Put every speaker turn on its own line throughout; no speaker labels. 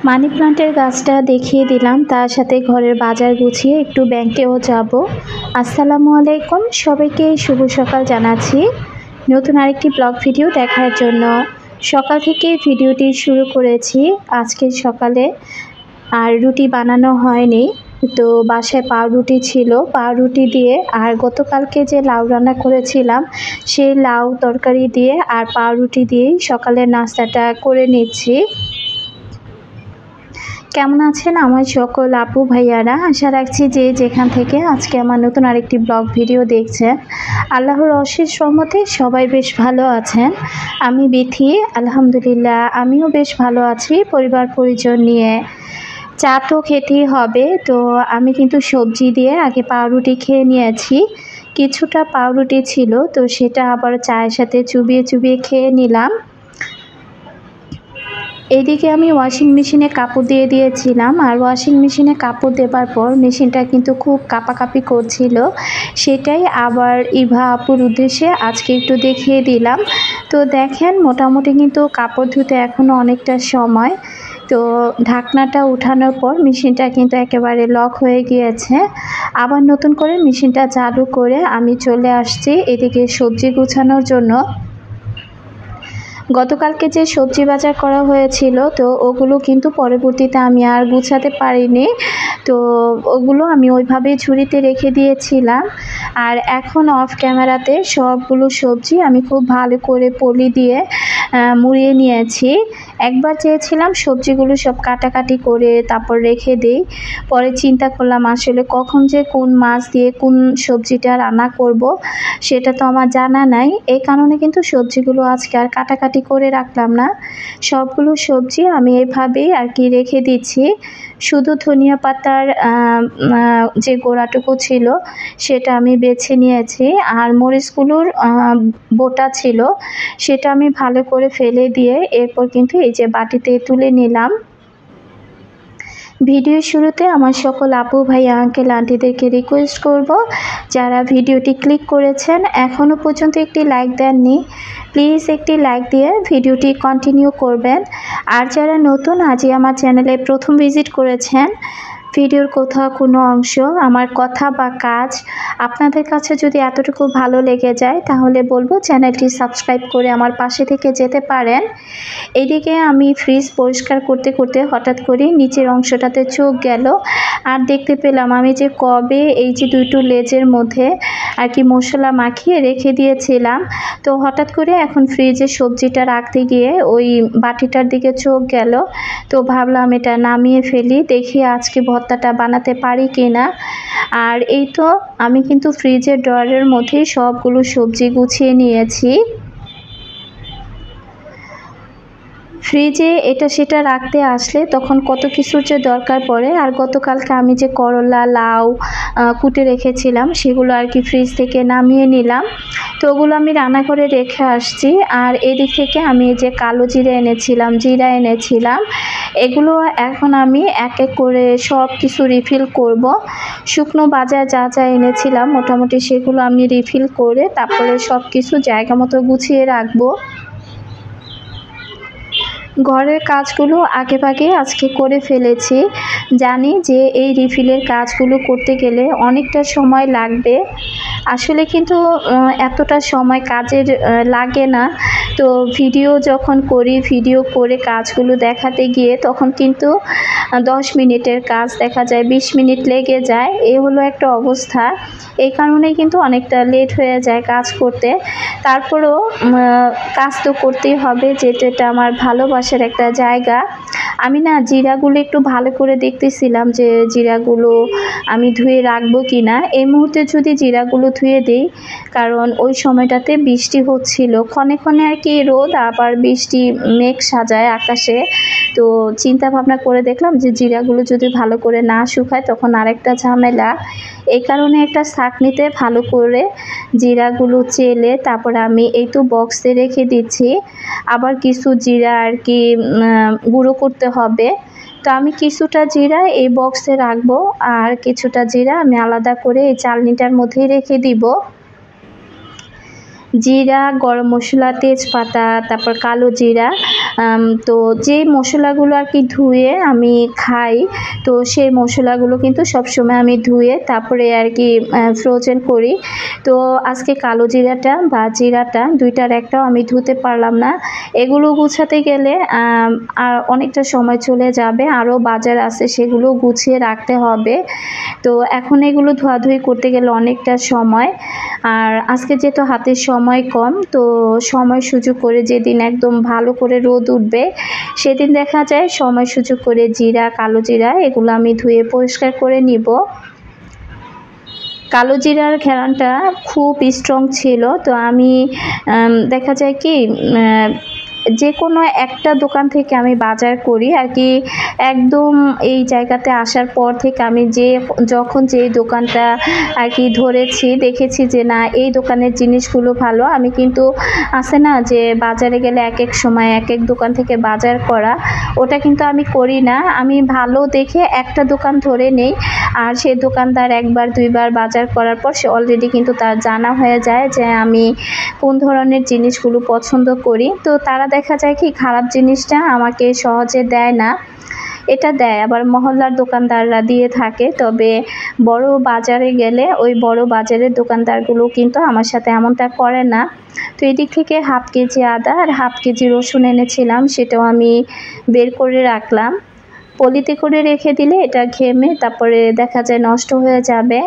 মানি প্লান্টের গাছটা দেখিয়ে দিলাম, তার সাথে ঘরের বাজার গুছিয়ে একটু ব্যাংকেও যাব। আসসালামু আলাইকুম, সবাইকে শুভ সকাল জানাচ্ছি নতুন আরেকটি ব্লগ ভিডিও দেখার জন্য। সকাল থেকে ভিডিওটি শুরু করেছি আজকে সকালে, আর রুটি বানানো হয়নি, তো বাসায় পাউরুটি ছিল, পাউরুটি দিয়ে আর গতকালকে যে লাউ রান্না করেছিলাম সেই লাউ তরকারি দিয়ে আর পাউরুটি দিয়েই সকালের নাস্তাটা করে নিচ্ছি। কেমন আছেন আমার সকল আপু ভাইয়ারা? আশা রাখছি যে যেখান থেকে আজকে আমার নতুন আরেকটি ব্লগ ভিডিও দেখছেন, আল্লাহর অশেষ রহমতে সবাই বেশ ভালো আছেন। আমি বিথি, আলহামদুলিল্লাহ আমিও বেশ ভালো আছি পরিবার পরিজন নিয়ে। চা তো খেতেই হবে, তো আমি কিন্তু সবজি দিয়ে আগে পাউরুটি খেয়ে নিয়েছি। কিছুটা পাউরুটি ছিল, তো সেটা আবার চায়ের সাথে চুবিয়ে চুবিয়ে খেয়ে নিলাম। এদিকে আমি ওয়াশিং মেশিনে কাপড় দিয়ে দিয়েছিলাম, আর ওয়াশিং মেশিনে কাপড় দেবার পর মেশিনটা কিন্তু খুব কাঁপাকাঁপি করছিল, সেটাই আবার ইভা আপুর উদ্দেশ্যে আজকে একটু দেখিয়ে দিলাম। তো দেখেন মোটামুটি কিন্তু কাপড় ধুতে এখনও অনেকটা সময়। তো ঢাকনাটা উঠানোর পর মেশিনটা কিন্তু একেবারে লক হয়ে গিয়েছে। আবার নতুন করে মেশিনটা চালু করে আমি চলে আসছি এদিকে সবজি গুছানোর জন্য। গতকালকে যে সবজি বাজার করা হয়েছিল, তো ওগুলো কিন্তু পরবর্তীতে আমি আর গুছাতে পারিনি, তো ওগুলো আমি ওইভাবেই ঝুড়িতে রেখে দিয়েছিলাম। আর এখন অফ ক্যামেরাতে সবগুলো সবজি আমি খুব ভালো করে পলি দিয়ে মুড়িয়ে নিয়েছি। একবার চেয়েছিলাম সবজিগুলো সব কাটাকাটি করে তারপর রেখে দিই, পরে চিন্তা করলাম আসলে কখন যে কোন মাছ দিয়ে কোন সবজিটা রান্না করব সেটা তো আমার জানা নাই, এই কারণে কিন্তু সবজিগুলো আজকে আর কাটাকাটি করে রাখলাম না। সবগুলো সবজি আমি এভাবেই আর কি রেখে দিচ্ছি। শুধু ধনিয়া পাতার যে গোড়াটুকু ছিল সেটা আমি বেছে নিয়েছি, আর মরিচগুলোর বোটা ছিল সেটা আমি ভালো করে ফেলে দিয়ে এরপর কিন্তু এই যে বাটিতে তুলে নিলাম। ভিডিওর শুরুতে আমার সকল আপু ভাইয়া আঙ্কেল আন্টিদেরকে রিকোয়েস্ট করব, যারা ভিডিওটি ক্লিক করেছেন এখনও পর্যন্ত একটি লাইক দেননি, প্লিজ একটি লাইক দিয়ে ভিডিওটি কন্টিনিউ করবেন। আর যারা নতুন আজই আমার চ্যানেলে প্রথম ভিজিট করেছেন, ভিডিওর কোথাও কোনো অংশ আমার কথা বা কাজ আপনাদের কাছে যদি এতটুকু ভালো লেগে যায় তাহলে বলবো চ্যানেলটি সাবস্ক্রাইব করে আমার পাশে থেকে যেতে পারেন। এদিকে আমি ফ্রিজ পরিষ্কার করতে করতে হঠাৎ করে নিচের অংশটাতে চোখ গেল, আর দেখতে পেলাম আমি যে কবে এই যে দুটো লেজের মধ্যে আর কি মশলা মাখিয়ে রেখে দিয়েছিলাম, তো হঠাৎ করে এখন ফ্রিজে সবজিটা রাখতে গিয়ে ওই বাটিটার দিকে চোখ গেল, তো ভাবলাম এটা নামিয়ে ফেলি, দেখি আজকে ভর্তাটা বানাতে পারি কি না। আর এই তো আমি কিন্তু ফ্রিজের ড্রয়ারের মধ্যেই সবগুলো সবজি গুছিয়ে নিয়েছি। ফ্রিজে এটা সেটা রাখতে আসলে তখন কত কিছুর যে দরকার পড়ে। আর গতকালকে আমি যে করলা লাউ কুটে রেখেছিলাম সেগুলো আর কি ফ্রিজ থেকে নামিয়ে নিলাম, তো ওগুলো আমি রান্না করে রেখে আসছি। আর এদিক থেকে আমি যে কালো জিরা এনেছিলাম, এগুলো এখন আমি এক এক করে সব কিছু রিফিল করব। শুকনো বাজার যা যা এনেছিলাম মোটামুটি সেগুলো আমি রিফিল করে তারপরে সব কিছু জায়গা মতো গুছিয়ে রাখবো। ঘরের কাজগুলো আগেভাগে আজকে করে ফেলেছি, জানি যে এই রিফিলের কাজগুলো করতে গেলে অনেকটা সময় লাগবে। আসলে কিন্তু এতটা সময় কাজের লাগে না, তো ভিডিও যখন করি ভিডিও করে কাজগুলো দেখাতে গিয়ে তখন কিন্তু 10 মিনিটের কাজ দেখা যায় 20 মিনিট লেগে যায়, এই হলো একটা অবস্থা। এই কারণেই কিন্তু অনেকটা লেট হয়ে যায় কাজ করতে। তারপরেও কাজ তো করতেই হবে, যেটা আমার ভালোবাসার একটা জায়গা। আমি না জিরাগুলো একটু ভালো করে দেখতেছিলাম যে জিরাগুলো আমি ধুয়ে রাখবো কি না। এই মুহূর্তে যদি জিরাগুলো ধুয়ে দিই, কারণ ওই সময়টাতে বৃষ্টি হচ্ছিল, ক্ষণে ক্ষণে আর কি রোদ আবার বৃষ্টি মেঘ সাজায় আকাশে, তো চিন্তা ভাবনা করে দেখলাম যে জিরাগুলো যদি ভালো করে না শুকায় তখন আরেকটা ঝামেলা। এই কারণে একটা ছাঁকনিতে ভালো করে জিরাগুলো চেলে তারপর আমি এই তো বক্সে রেখে দিচ্ছি। আবার কিছু জিরা আর কি গুঁড়ো করতে হবে, তো আমি কিছুটা জিরা এই বক্সে রাখবো আর কিছুটা জিরা আমি আলাদা করে এই চালনিটার মধ্যেই রেখে দিব। জিরা, গরম মশলা, তেজপাতা, তারপর কালো জিরা। তো যে মশলাগুলো আর কি ধুয়ে আমি খাই, তো সেই মশলাগুলো কিন্তু সবসময় আমি ধুয়ে তারপরে আর কি ফ্রোজেন করি। তো আজকে কালো জিরাটা বা জিরাটা দুইটার একটাও আমি ধুতে পারলাম না। এগুলো গুছাতে গেলে আর অনেকটা সময় চলে যাবে, আরও বাজার আছে সেগুলো গুছিয়ে রাখতে হবে। তো এখন এগুলো ধোয়াধুয়ি করতে গেলে অনেকটা সময়, আর আজকে যেহেতু হাতের সময় কম, তো সময় সুযোগ করে যেদিন একদম ভালো করে রোদ উঠবে সেদিন দেখা যায় সময় সুযোগ করে জিরা, কালো জিরা এগুলো আমি ধুয়ে পরিষ্কার করে নিব। কালো জিরার ঘ্রাণটা খুব স্ট্রং ছিল, তো আমি দেখা যায় কি যে কোনো একটা দোকান থেকে আমি বাজার করি আর কি। একদম এই জায়গাতে আসার পর থেকে আমি যখন যে দোকানটা আর কি ধরেছি, দেখেছি যে না এই দোকানের জিনিসগুলো ভালো, আমি কিন্তু আছে না যে বাজারে গেলে এক এক সময় এক এক দোকান থেকে বাজার করা, ওটা কিন্তু আমি করি না। আমি ভালো দেখে একটা দোকান ধরে নেই, আর সেই দোকানদার একবার দুইবার বাজার করার পর সে অলরেডি কিন্তু তার জানা হয়ে যায় যে আমি কোন ধরনের জিনিসগুলো পছন্দ করি। তো তারা দেখা যায় কি খারাপ জিনিসটা আমাকে সহজে দেয় না, এটা দেয় আবার মহল্লার দোকানদাররা দিয়ে থাকে। তবে বড় বাজারে গেলে ওই বড় বাজারের দোকানদারগুলো কিন্তু আমার সাথে এমনটা করে না। তো এদিক থেকে হাফ কেজি আদা আর হাফ কেজি রসুন এনেছিলাম, সেটাও আমি বের করে রাখলাম। পলিতে করে রেখে দিলে এটা ঘেমে তারপরে দেখা যায় নষ্ট হয়ে যাবে।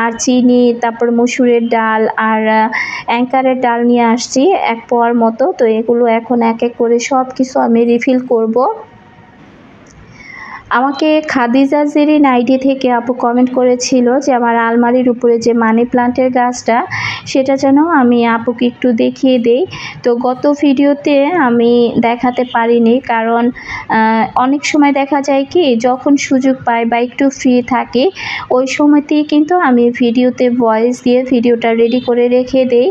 আর চিনি, তারপর মসুরের ডাল আর অ্যাঙ্কারের ডাল নিয়ে আসছি 1 পোয়ার মতো। তো এগুলো এখন এক এক করে সব কিছু আমি রিফিল করব। আমাকে খাদিজা জেরিন আইডি থেকে আপু কমেন্ট করেছিল যে আমার আলমারির উপরে যে মানি প্লান্টের গাছটা সেটা যেন আমি আপুকে একটু দেখিয়ে দেই। তো গত ভিডিওতে আমি দেখাতে পারিনি, কারণ অনেক সময় দেখা যায় কি যখন সুযোগ পাই বা একটু ফ্রি থাকি ওই সময়তেই কিন্তু আমি ভিডিওতে ভয়েস দিয়ে ভিডিওটা রেডি করে রেখে দেই।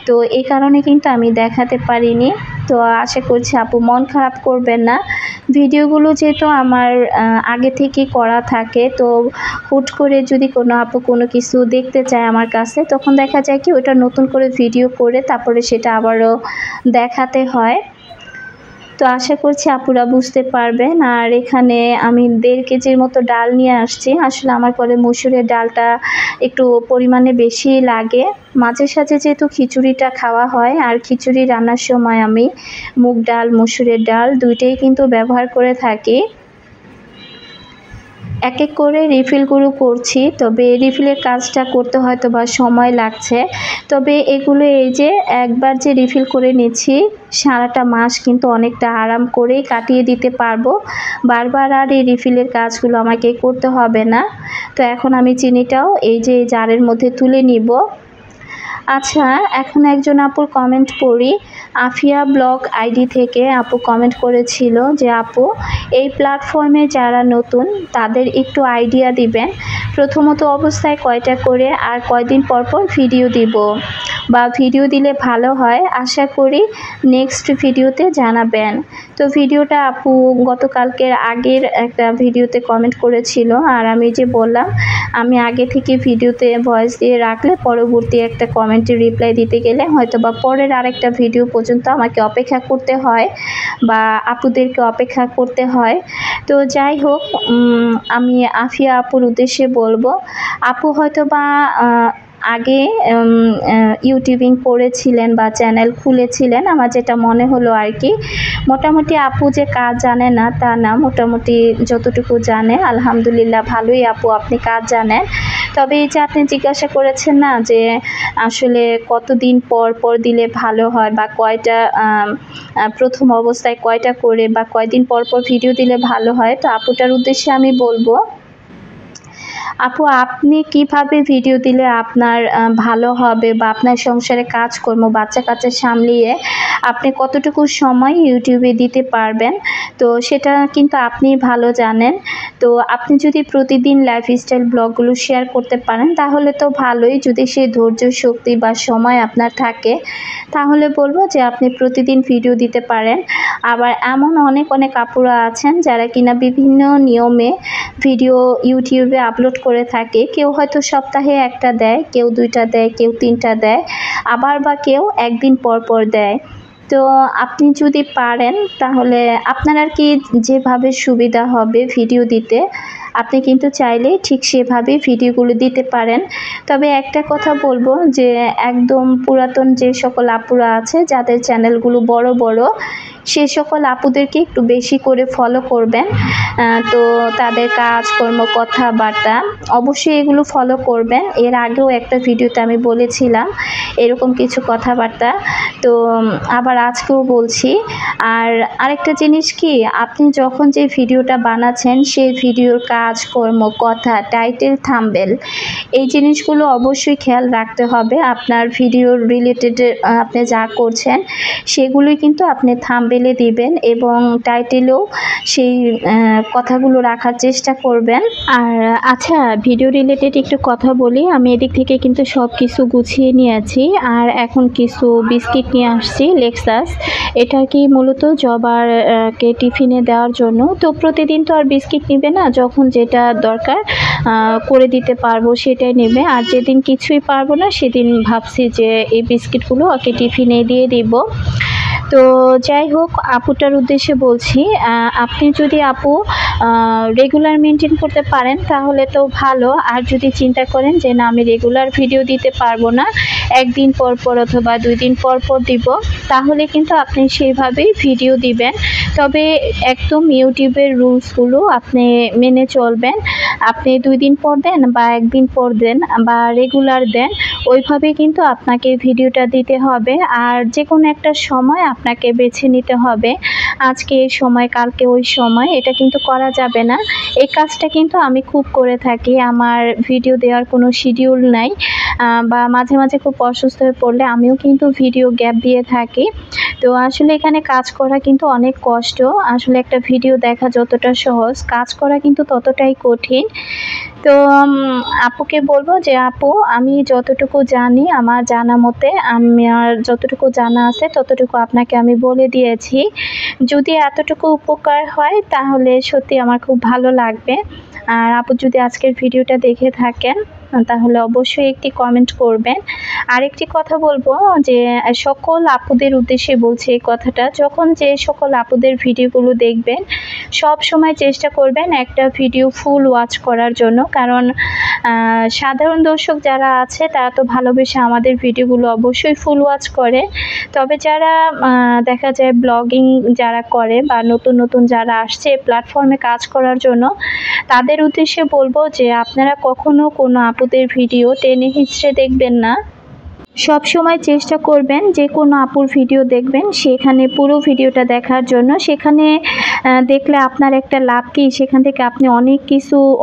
তো এই কারণে কিন্তু আমি দেখাতে পারিনি। তো আশা করছি আপু মন খারাপ করবেন না। ভিডিওগুলো যেহেতু আমার আগে থেকে করা থাকে, তো হুট করে যদি কোনো আপু কোনো কিছু দেখতে চায় আমার কাছে, তখন দেখা যায় কি ওটা নতুন করে ভিডিও করে তারপরে সেটা আবারও দেখাতে হয়। তো আশা করছি আপুরা বুঝতে পারবেন। আর এখানে আমি 1.5 কেজির মতো ডাল নিয়ে আসছি। আসলে আমার পরে মসুরের ডালটা একটু পরিমাণে বেশি লাগে, মাঝে সাঝে যেহেতু খিচুড়িটা খাওয়া হয়, আর খিচুড়ি রান্নার সময় আমি মুগ ডাল, মসুরের ডাল দুইটাই কিন্তু ব্যবহার করে থাকি। এক এক করে রিফিলগুলো করছি, তবে রিফিলের কাজটা করতে হয়তো বা সময় লাগছে। তবে এগুলো এই যে একবার যে রিফিল করে নিচ্ছি সারাটা মাস কিন্তু অনেকটা আরাম করেই কাটিয়ে দিতে পারবো, বারবার আর এই রিফিলের কাজগুলো আমাকে করতে হবে না। তো এখন আমি চিনিটাও এই যে জারের মধ্যে তুলে নিব। আচ্ছা, এখন একজন আপুর কমেন্ট পড়ি। আফিয়া ব্লগ আইডি থেকে আপু কমেন্ট করেছিল যে আপু এই প্ল্যাটফর্মে যারা নতুন তাদের একটু আইডিয়া দিবেন, প্রথমত অবস্থায় কয়টা করে আর কয়দিন পর পর ভিডিও দিব, বা ভিডিও দিলে ভালো হয়, আশা করি নেক্সট ভিডিওতে জানাবেন। তো ভিডিওটা আপু গতকালকের আগের একটা ভিডিওতে কমেন্ট করেছিল, আর আমি যে বললাম আমি আগে থেকে ভিডিওতে ভয়েস দিয়ে রাখলে পরবর্তী একটা কমেন্টে রিপ্লাই দিতে গেলে হয়তো বা পরের আরেকটা ভিডিও পর্যন্ত আমাকে অপেক্ষা করতে হয় বা আপুদেরকে অপেক্ষা করতে হয়। তো যাই হোক, আমি আফিয়া আপুর উদ্দেশ্যে বলবো, আপু হয়তো বা আগে ইউটিউবিং করেছিলেন বা চ্যানেল খুলেছিলেন, আমার যেটা মনে হলো আর কি। মোটামুটি আপু যে কাজ জানে না তা না, মোটামুটি যতটুকু জানে আলহামদুলিল্লাহ ভালোই আপু আপনি কাজ জানেন। তবে এই যে আপনি জিজ্ঞাসা করেছেন না যে আসলে কতদিন পর পর দিলে ভালো হয় বা কয়টা প্রথম অবস্থায় কয়টা করে বা কয়দিন পর পর ভিডিও দিলে ভালো হয়, তো আপুটার উদ্দেশ্যে আমি বলবো আপু আপনি কিভাবে ভিডিও দিলে আপনার ভালো হবে বা আপনার সংসারে কাজকর্ম বাচ্চা কাচ্চা সামলিয়ে আপনি কতটুকু সময় ইউটিউবে দিতে পারবেন, তো সেটা কিন্তু আপনি ভালো জানেন। তো আপনি যদি প্রতিদিন লাইফস্টাইল ব্লগগুলো শেয়ার করতে পারেন তাহলে তো ভালোই, যদি সেই ধৈর্য শক্তি বা সময় আপনার থাকে তাহলে বলবো যে আপনি প্রতিদিন ভিডিও দিতে পারেন। আবার এমন অনেক আপুরা আছেন যারা কিনা বিভিন্ন নিয়মে ভিডিও ইউটিউবে আপলোড আপলোড করে থাকে। কেউ হয়তো সপ্তাহে একটা দেয়, কেউ 2টা দেয়, কেউ 3টা দেয়, আবার বা কেউ একদিন পর পর দেয়। তো আপনি যদি পারেন তাহলে আপনার আর কি যেভাবে সুবিধা হবে ভিডিও দিতে, আপনি কিন্তু চাইলে ঠিক সেভাবেই ভিডিওগুলো দিতে পারেন। তবে একটা কথা বলবো যে একদম পুরাতন যে সকল আপুরা আছে যাদের চ্যানেলগুলো বড় বড়, সে সকল আপুদেরকে একটু বেশি করে ফলো করবেন। তো তাদের কাজকর্ম, কথাবার্তা অবশ্যই এগুলো ফলো করবেন। এর আগেও একটা ভিডিওতে আমি বলেছিলাম এরকম কিছু কথাবার্তা, তো আবার আজকেও বলছি। আর আরেকটা জিনিস কি, আপনি যখন যে ভিডিওটা বানাচ্ছেন সেই ভিডিওর কাজকর্ম, কথা, টাইটেল, থাম্বনেল এই জিনিসগুলো অবশ্যই খেয়াল রাখতে হবে। আপনার ভিডিওর রিলেটেড আপনি যা করছেন সেগুলোই কিন্তু আপনি থাম্বনেলে দিবেন এবং টাইটেলেও সেই কথাগুলো রাখার চেষ্টা করবেন। আর আচ্ছা, ভিডিও রিলেটেড একটু কথা বলি। আমি এদিক থেকে কিন্তু সব কিছু গুছিয়ে নিয়েছি, আর এখন কিছু বিস্কিট নিয়ে আসছি লেক্সাস। এটা কি মূলত জবারকে টিফিনে দেওয়ার জন্য। তো প্রতিদিন তো আর বিস্কিট নেবে না, যখন যেটা দরকার করে দিতে পারবো সেটাই নেবে। আর যেদিন কিছুই পারবো না সেদিন ভাবছি যে এই বিস্কিটগুলো ওকে টিফিনে দিয়ে দিব। তো যাই হোক, আপুটার উদ্দেশ্যে বলছি, আপনি যদি আপু রেগুলার মেনটেন করতে পারেন তাহলে তো ভালো। আর যদি চিন্তা করেন যে না আমি রেগুলার ভিডিও দিতে পারবো না, একদিন পর পর অথবা 2 দিন পর পর দিব, তাহলে কিন্তু আপনি সেইভাবেই ভিডিও দিবেন। তবে একদম ইউটিউবের রুলসগুলো আপনি মেনে চলবেন। আপনি 2 দিন পর দেন বা একদিন পর দেন বা রেগুলার দেন, ওইভাবে কিন্তু আপনাকে ভিডিওটা দিতে হবে। আর যে কোনো একটা সময় আপনাকে বেছে নিতে হবে, আজকে এই সময় কালকে ওই সময়, এটা কিন্তু করা যাবে না। এই কাজটা কিন্তু আমি খুব করে থাকি। আমার ভিডিও দেওয়ার কোনো শিডিউল নাই, বা মাঝে মাঝে খুব অসুস্থ হয়ে পড়লে আমিও কিন্তু ভিডিও গ্যাপ দিয়ে থাকি। তো আসলে এখানে কাজ করা কিন্তু অনেক কষ্ট। আসলে একটা ভিডিও দেখা যতটা সহজ, কাজ করা কিন্তু ততটাই কঠিন। তো আপুকে বলবো যে আপু, আমি যতটুকু জানি, আমার জানা মতে আমার যতটুকু জানা আছে ততটুকু আপনাকে আমি বলে দিয়েছি। যদি এতটুকু উপকার হয় তাহলে সত্যি আমার খুব ভালো লাগবে। আর আপু যদি আজকের ভিডিওটা দেখে থাকেন তাহলে অবশ্যই একটি কমেন্ট করবেন। আরেকটি কথা বলবো যে সকল আপুদের উদ্দেশ্যে বলছি এই কথাটা, যখন যে সকল আপুদের ভিডিওগুলো দেখবেন সব সময় চেষ্টা করবেন একটা ভিডিও ফুল ওয়াচ করার জন্য। কারণ সাধারণ দর্শক যারা আছে তারা তো ভালোবেসে আমাদের ভিডিওগুলো অবশ্যই ফুল ওয়াচ করে। তবে যারা দেখা যায় ব্লগিং যারা করে বা নতুন নতুন যারা আসছে প্ল্যাটফর্মে কাজ করার জন্য, তাদের উদ্দেশ্যে বলবো যে আপনারা কখনো কোনো আপুদের ভিডিও টেনে হিঁচড়ে দেখবেন না। সব সময় চেষ্টা করবেন যে কোনো আপুর ভিডিও দেখবেন সেখানে পুরো ভিডিওটা দেখার জন্য। সেখানে দেখলে আপনার একটা লাভ কি, সেখান থেকে আপনি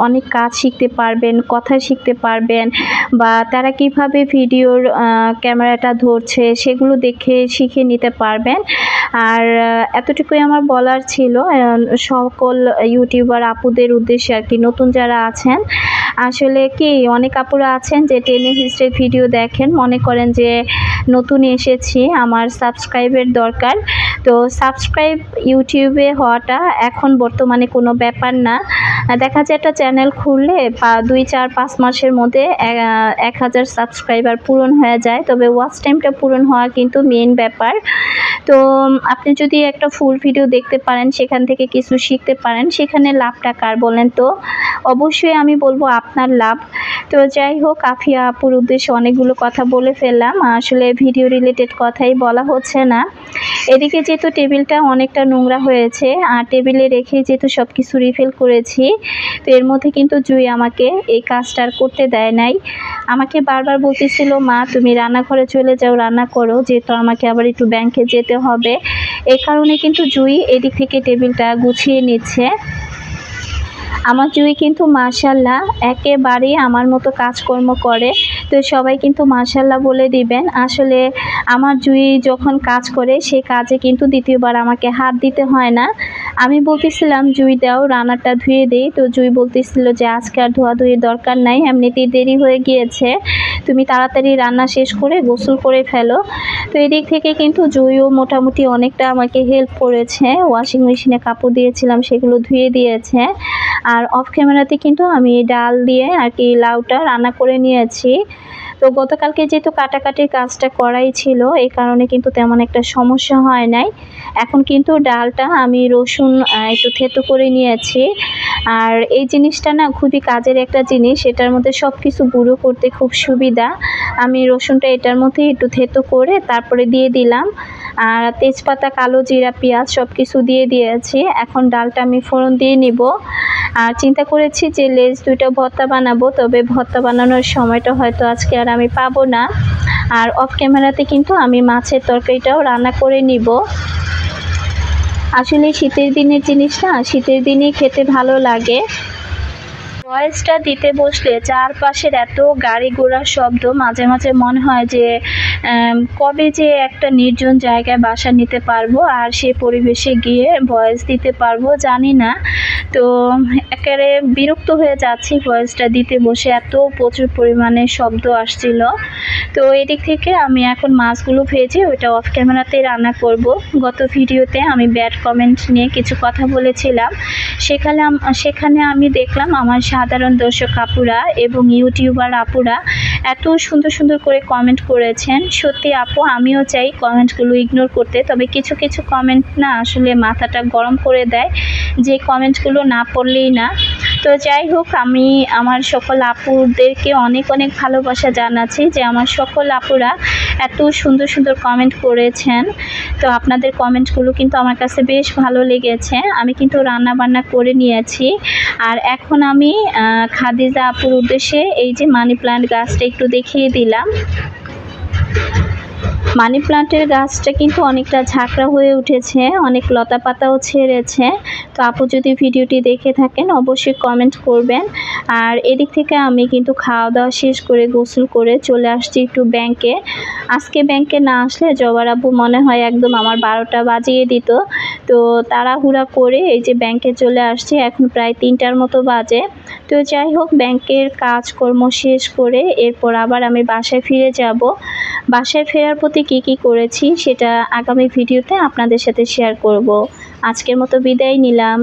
অনেক কাজ শিখতে পারবেন, কথা শিখতে পারবেন, বা তারা কিভাবে ভিডিওর ক্যামেরাটা ধরছে সেগুলো দেখে শিখে নিতে পারবেন। আর এতটুকুই আমার বলার ছিল সকল ইউটিউবার আপুদের উদ্দেশ্যে আর কি, নতুন যারা আছেন। আসলে কি অনেক আপুরা আছেন যে টেনে হিস্ট্রি ভিডিও দেখেন, মনে করেন যে নতুন এসেছি, আমার সাবস্ক্রাইবের দরকার। তো সাবস্ক্রাইব ইউটিউবে হওয়াটা এখন বর্তমানে কোনো ব্যাপার না। দেখা যায় একটা চ্যানেল খুললে 2-4-5 মাসের মধ্যে 1000 সাবস্ক্রাইবার পূরণ হয়ে যায়। তবে ওয়াচ টাইমটা পূরণ হওয়া কিন্তু মেইন ব্যাপার। তো আপনি যদি একটা ফুল ভিডিও দেখতে পারেন, সেখান থেকে কিছু শিখতে পারেন, সেখানে লাভটা কার বলেন তো? অবশ্যই আমি বলবো আপনার লাভ। তো যাই হোক, আফিয়া আপুর উদ্দেশ্যে অনেকগুলো কথা বলে ফেললাম, আসলে ভিডিও রিলেটেড কথাই বলা হচ্ছে না। এদিকে যেহেতু টেবিলটা অনেকটা নোংরা হয়েছে, আর টেবিলে রেখে যেহেতু সব কিছু রিফিল করেছি, তো এর মধ্যে কিন্তু জুই আমাকে এই কাজটা করতে দেয় নাই। আমাকে বারবার বলতেছিল, মা তুমি রান্নাঘরে চলে যাও, রান্না করো, যেহেতু আমাকে আবার একটু ব্যাংকে যেতে হবে। এই কারণে কিন্তু জুই এদিক থেকে টেবিলটা গুছিয়ে নিচ্ছে। আমার জুই কিন্তু মাশাআল্লাহ একেবারেই আমার মতো কাজকর্ম করে। তো সবাই কিন্তু মাশাআল্লাহ বলে দিবেন। আসলে আমার জুই যখন কাজ করে সেই কাজে কিন্তু দ্বিতীয়বার আমাকে হাত দিতে হয় না। আমি বলতেছিলাম জুই দাও, রান্নাটা ধুয়ে দেই। তো জুই বলতেছিল যে আজকে আর ধোয়াধুয়ির দরকার নাই, এমনিতেই দেরি হয়ে গিয়েছে, তুমি তাড়াতাড়ি রান্না শেষ করে গোসল করে ফেলো। তো এদিক থেকে কিন্তু জুইও মোটামুটি অনেকটা আমাকে হেল্প করেছে, ওয়াশিং মেশিনে কাপড় দিয়েছিলাম সেগুলো ধুয়ে দিয়েছে। আর অফ ক্যামেরাতে কিন্তু আমি ডাল দিয়ে আর কি লাউটা রান্না করে নিয়েছি। তো গতকালকে যেহেতু কাটাকাটির কাজটা করাই ছিল, এই কারণে কিন্তু তেমন একটা সমস্যা হয় নাই। এখন কিন্তু ডালটা আমি রসুন একটু থেতো করে নিয়েছি। আর এই জিনিসটা না খুবই কাজের একটা জিনিস, এটার মধ্যে সব কিছু গুঁড়ো করতে খুব সুবিধা। আমি রসুনটা এটার মধ্যে একটু থেতো করে তারপরে দিয়ে দিলাম। আর তেজপাতা, কালো জিরা, পেঁয়াজ সব কিছু দিয়ে দিয়েছি। এখন ডালটা আমি ফোড়ন দিয়ে নিব। আর চিন্তা করেছি যে লেজ দুইটা ভর্তা বানাবো, তবে ভর্তা বানানোর সময়টা হয়তো আজকে আর আমি পাবো না। আর অফ ক্যামেরাতে কিন্তু আমি মাছের তরকারিটাও রান্না করে নিব। আসলে শীতের দিনের জিনিস না শীতের দিনেই খেতে ভালো লাগে। ভয়েসটা দিতে বসলে চারপাশের এত গাড়ি ঘোড়ার শব্দ, মাঝে মাঝে মনে হয় যে কবে যে একটা নির্জন জায়গায় বাসা নিতে পারবো আর সে পরিবেশে গিয়ে ভয়েস দিতে পারবো জানি না। তো একেবারে বিরক্ত হয়ে যাচ্ছি ভয়েসটা দিতে বসে, এত প্রচুর পরিমাণে শব্দ আসছিল। তো এদিক থেকে আমি এখন মাছগুলো ভেজে ওইটা অফ ক্যামেরাতেই রান্না করব। গত ভিডিওতে আমি ব্যাড কমেন্ট নিয়ে কিছু কথা বলেছিলাম, সেখানে আমি দেখলাম আমার সাধারণ দর্শক আপুরা এবং ইউটিউবার আপুরা এত সুন্দর সুন্দর করে কমেন্ট করেছেন। সত্যি আপু, আমিও চাই কমেন্টগুলো ইগনোর করতে, তবে কিছু কিছু কমেন্ট না আসলে মাথাটা গরম করে দেয়, যে কমেন্টগুলো না পড়লেই না। তো যাই হোক, আমি আমার সকল আপুদেরকে অনেক অনেক ভালোবাসা জানাচ্ছি যে আমার সকল আপুরা এত সুন্দর সুন্দর কমেন্ট করেছেন। তো আপনাদের কমেন্টগুলো কিন্তু আমার কাছে বেশ ভালো লেগেছে। আমি কিন্তু রান্না বান্না করে নিয়েছি। আর এখন আমি খাদিজা আপুর উদ্দেশ্যে এই যে মানি প্লান্ট গাছটা একটু দেখিয়ে দিলাম। মানি প্লান্টের গাছটা কিন্তু অনেকটা ঝাঁকড়া হয়ে উঠেছে, অনেক লতা পাতাও ছেড়েছে। তো আপু যদি ভিডিওটি দেখে থাকেন অবশ্যই কমেন্ট করবেন। আর এদিক থেকে আমি কিন্তু খাওয়া দাওয়া শেষ করে গোসল করে চলে আসছি একটু ব্যাংকে। আজকে ব্যাংকে না আসলে জবার আব্বু মনে হয় একদম আমার 12টা বাজিয়ে দিত। তো তাড়াহুড়া করে এই যে ব্যাংকে চলে আসছি, এখন প্রায় 3টার মতো বাজে। তো যাই হোক, ব্যাংকের কাজকর্ম শেষ করে এরপর আবার আমি বাসায় ফিরে যাব। বাসায় ফেরার পথে কি করেছি সেটা আগামী ভিডিওতে আপনাদের সাথে শেয়ার করব। আজকের মতো বিদায় নিলাম।